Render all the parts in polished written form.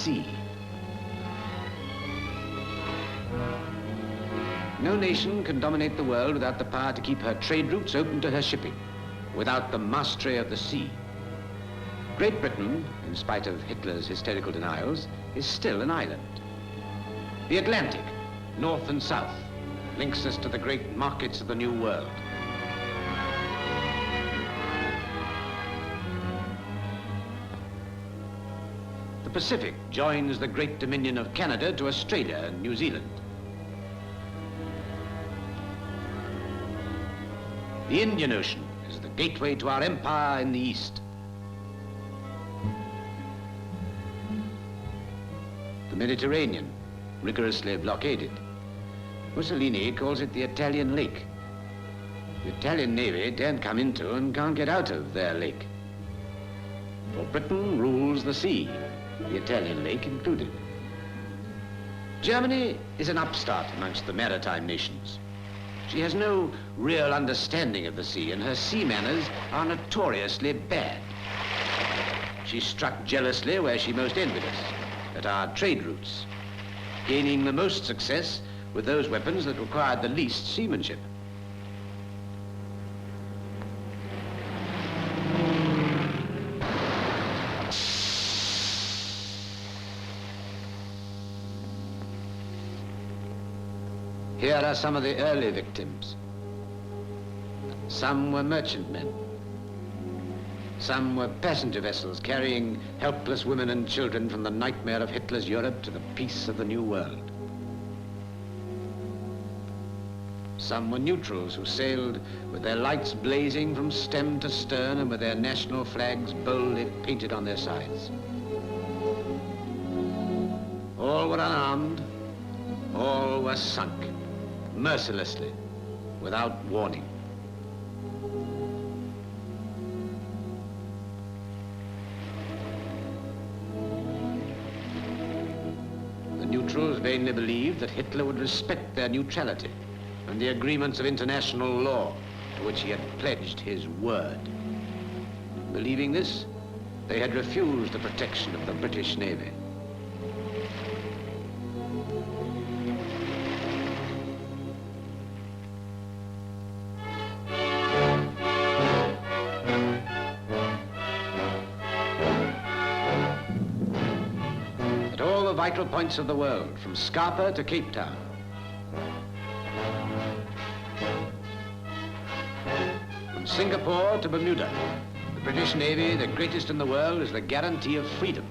sea. No nation can dominate the world without the power to keep her trade routes open to her shipping, without the mastery of the sea. Great Britain, in spite of Hitler's hysterical denials, is still an island. The Atlantic, north and south, links us to the great markets of the New World. The Pacific joins the great dominion of Canada to Australia and New Zealand. The Indian Ocean is the gateway to our empire in the east. The Mediterranean, rigorously blockaded. Mussolini calls it the Italian lake. The Italian Navy daren't come into and can't get out of their lake. For Britain rules the sea, the Italian lake included. Germany is an upstart amongst the maritime nations. She has no real understanding of the sea, and her sea manners are notoriously bad. She struck jealously where she most envied us, at our trade routes, gaining the most success with those weapons that required the least seamanship. Here are some of the early victims. Some were merchantmen. Some were passenger vessels carrying helpless women and children from the nightmare of Hitler's Europe to the peace of the New World. Some were neutrals who sailed with their lights blazing from stem to stern and with their national flags boldly painted on their sides. All were unarmed, all were sunk, mercilessly, without warning. The neutrals vainly believed that Hitler would respect their neutrality and the agreements of international law to which he had pledged his word. Believing this, they had refused the protection of the British Navy. At all the vital points of the world, from Scapa to Cape Town, from Singapore to Bermuda, the British Navy, the greatest in the world, is the guarantee of freedom.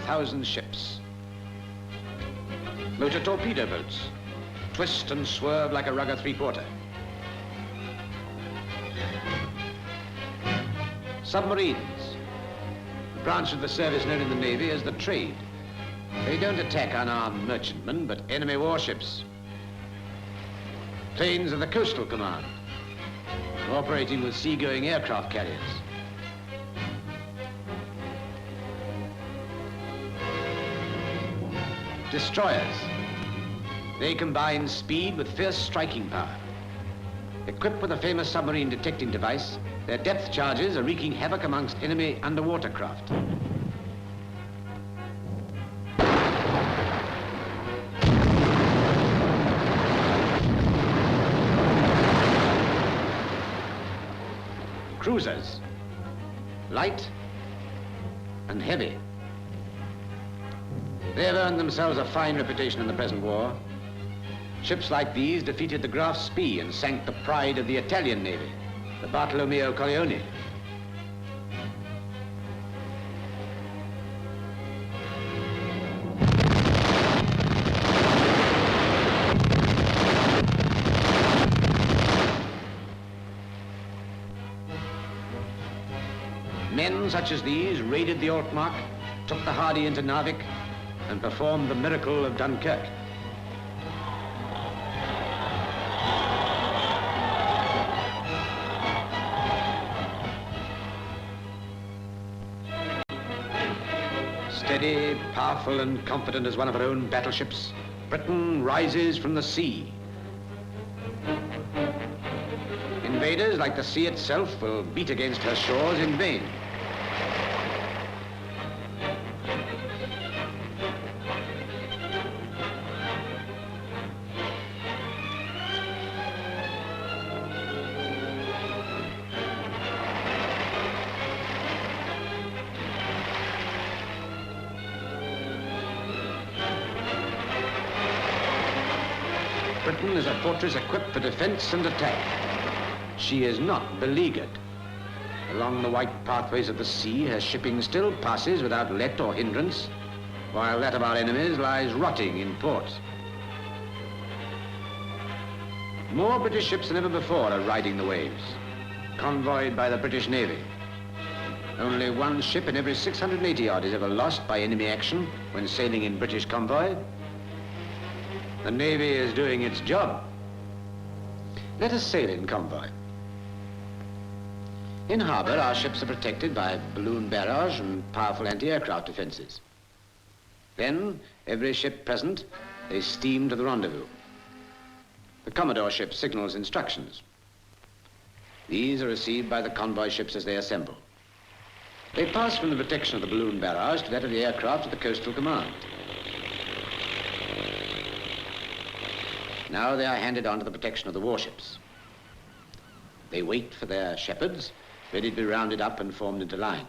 Thousand ships. Motor torpedo boats twist and swerve like a rugger three-quarter. Submarines, the branch of the service known in the Navy as the trade. They don't attack unarmed merchantmen, but enemy warships. Planes of the Coastal Command, cooperating with seagoing aircraft carriers. Destroyers. They combine speed with fierce striking power. Equipped with a famous submarine detecting device, their depth charges are wreaking havoc amongst enemy underwater craft. Cruisers. Light and heavy. They have earned themselves a fine reputation in the present war. Ships like these defeated the Graf Spee and sank the pride of the Italian Navy, the Bartolomeo Colleoni. Men such as these raided the Altmark, took the Hardy into Narvik, and performed the miracle of Dunkirk. Steady, powerful, and confident as one of her own battleships, Britain rises from the sea. Invaders, like the sea itself, will beat against her shores in vain. Britain is a fortress equipped for defense and attack. She is not beleaguered. Along the white pathways of the sea, her shipping still passes without let or hindrance, while that of our enemies lies rotting in port. More British ships than ever before are riding the waves, convoyed by the British Navy. Only one ship in every 680 odd is ever lost by enemy action when sailing in British convoy. The Navy is doing its job. Let us sail in convoy. In harbor, our ships are protected by balloon barrage and powerful anti-aircraft defenses. Then, every ship present, they steam to the rendezvous. The Commodore ship signals instructions. These are received by the convoy ships as they assemble. They pass from the protection of the balloon barrage to that of the aircraft of the Coastal Command. Now they are handed on to the protection of the warships. They wait for their shepherds, ready to be rounded up and formed into line.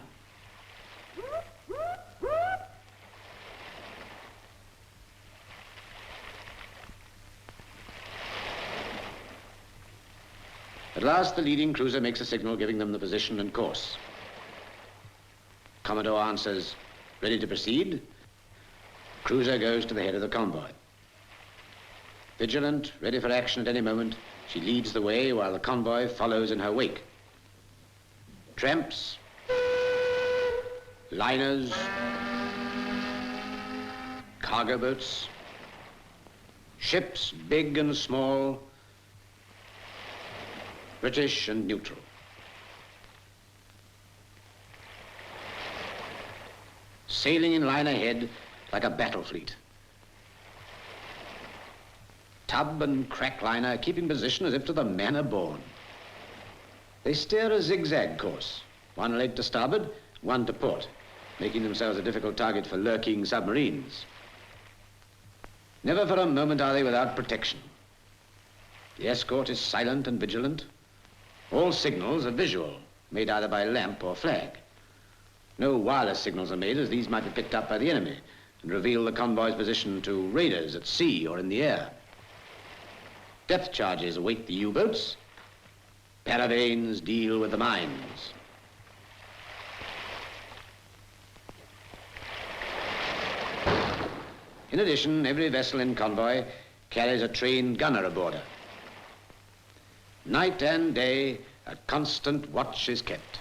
At last, the leading cruiser makes a signal giving them the position and course. Commodore answers, ready to proceed. Cruiser goes to the head of the convoy. Vigilant, ready for action at any moment, she leads the way while the convoy follows in her wake. Tramps, liners, cargo boats, ships big and small, British and neutral. Sailing in line ahead like a battle fleet. Tub and crack liner keeping position as if to the manner born. They steer a zigzag course, one leg to starboard, one to port, making themselves a difficult target for lurking submarines. Never for a moment are they without protection. The escort is silent and vigilant. All signals are visual, made either by lamp or flag. No wireless signals are made, as these might be picked up by the enemy and reveal the convoy's position to raiders at sea or in the air. Depth charges await the U-boats. Paravanes deal with the mines. In addition, every vessel in convoy carries a trained gunner aboard her. Night and day, a constant watch is kept.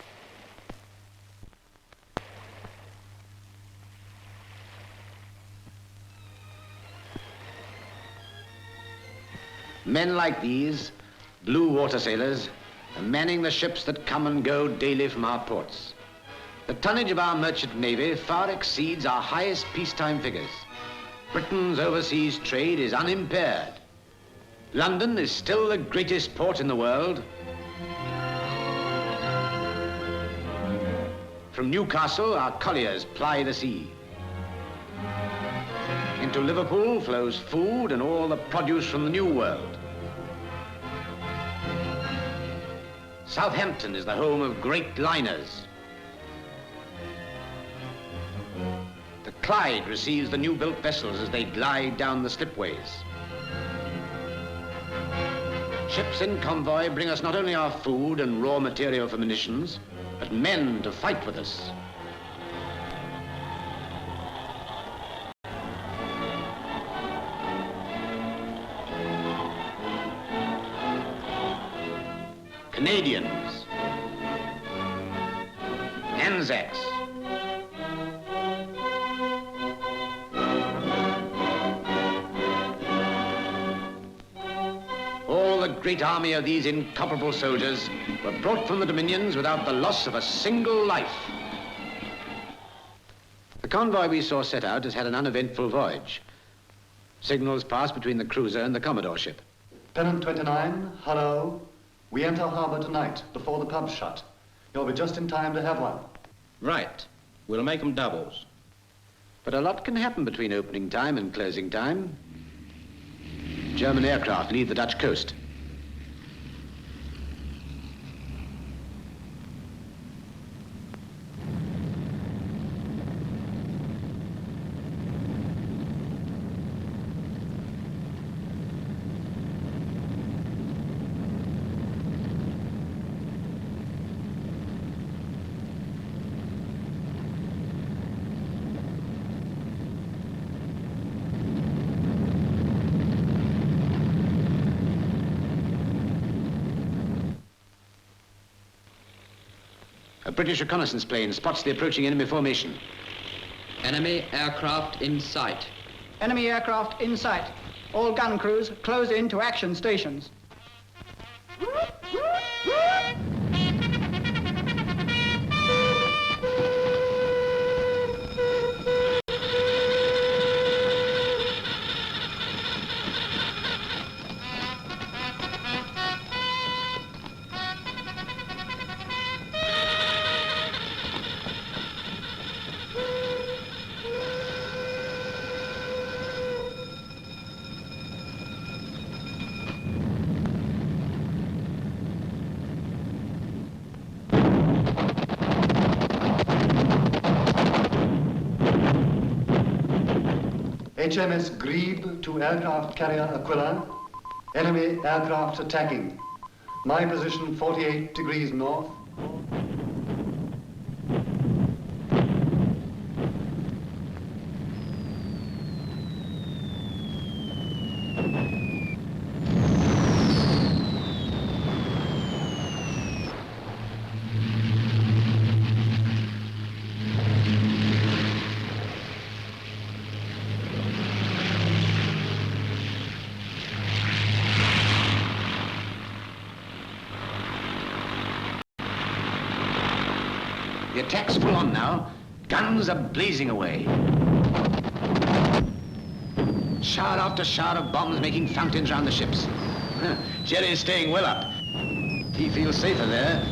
Men like these, blue water sailors, are manning the ships that come and go daily from our ports. The tonnage of our merchant navy far exceeds our highest peacetime figures. Britain's overseas trade is unimpaired. London is still the greatest port in the world. From Newcastle, our colliers ply the sea. Into Liverpool flows food and all the produce from the New World. Southampton is the home of great liners. The Clyde receives the new-built vessels as they glide down the slipways. Ships in convoy bring us not only our food and raw material for munitions, but men to fight with us. Canadians, Anzacs, all the great army of these incomparable soldiers were brought from the Dominions without the loss of a single life. The convoy we saw set out has had an uneventful voyage. Signals pass between the cruiser and the Commodore ship. Pennant 29, hello. We enter harbor tonight, before the pubs shut. You'll be just in time to have one. Right. We'll make them doubles. But a lot can happen between opening time and closing time. German aircraft leave the Dutch coast. A British reconnaissance plane spots the approaching enemy formation. Enemy aircraft in sight. Enemy aircraft in sight. All gun crews close in to action stations. HMS Grebe to aircraft carrier Aquila. Enemy aircraft attacking. My position 48 degrees north. The attack's full on now. Guns are blazing away. Shower after shower of bombs making fountains round the ships. Jerry's staying well up. He feels safer there.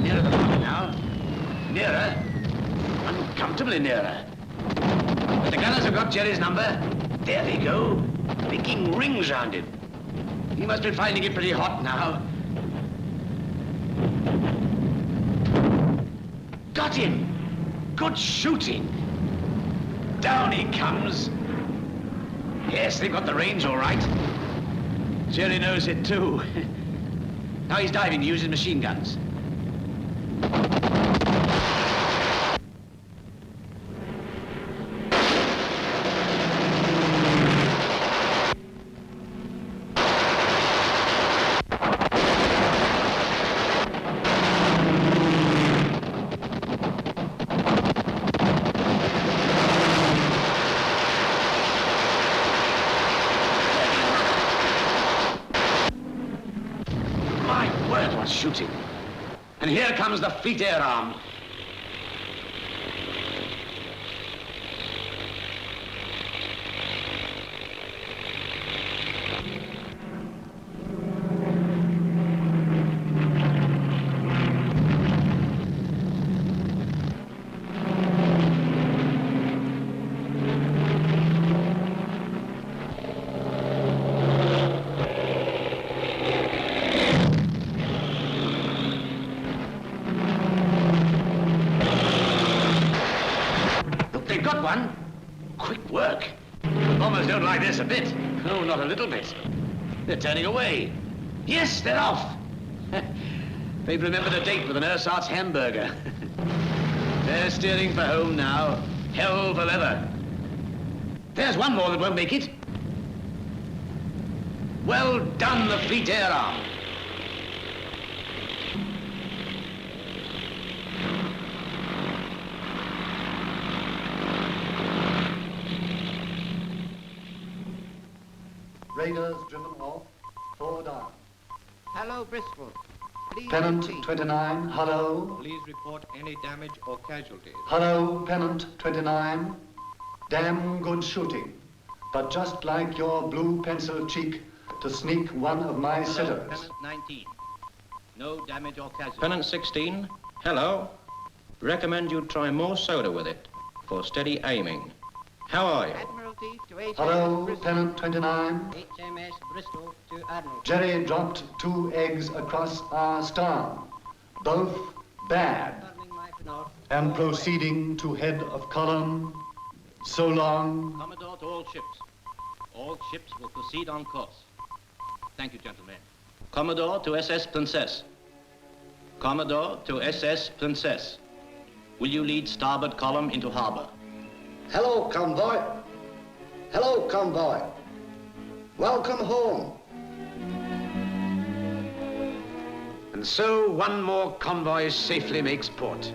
Nearer the mark now. Nearer. Uncomfortably nearer. But the gunners have got Jerry's number. There they go. Making rings round him. He must be finding it pretty hot now. Got him. Good shooting. Down he comes. Yes, they've got the range all right. Jerry knows it too. Now he's diving to use his machine guns. My word, what shooting. And here comes the Fleet Air Arm. They've got one. Quick work. The bombers don't like this a bit. Oh, not a little bit. They're turning away. Yes, they're off. They've remembered a date with an ersatz hamburger. They're steering for home now. Hell for leather. There's one more that won't make it. Well done, the Fleet Air Arm. Raiders driven off. 4 down. Hello, Bristol. Please Pennant repeat. 29, hello. Please report any damage or casualties. Hello, Pennant 29. Damn good shooting. But just like your blue pencil cheek to sneak one of my sitters. Pennant 19. No damage or casualties. Pennant 16. Hello. Recommend you try more soda with it for steady aiming. How are you? Admiralty to HMS Hello, Bristol. Pennant 29. HMS Bristol to Admiralty. Jerry dropped 2 eggs across our stern. Both bad. Turning my north. Am proceeding to head of column. So long. Commodore to all ships. All ships will proceed on course. Thank you, gentlemen. Commodore to SS Princess. Commodore to SS Princess. Will you lead starboard column into harbor? Hello, convoy. Hello, convoy. Welcome home. And so one more convoy safely makes port.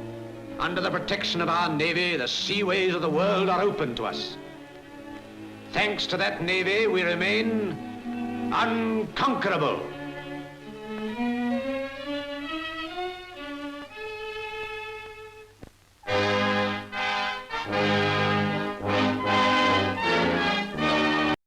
Under the protection of our Navy, the seaways of the world are open to us. Thanks to that Navy, we remain unconquerable.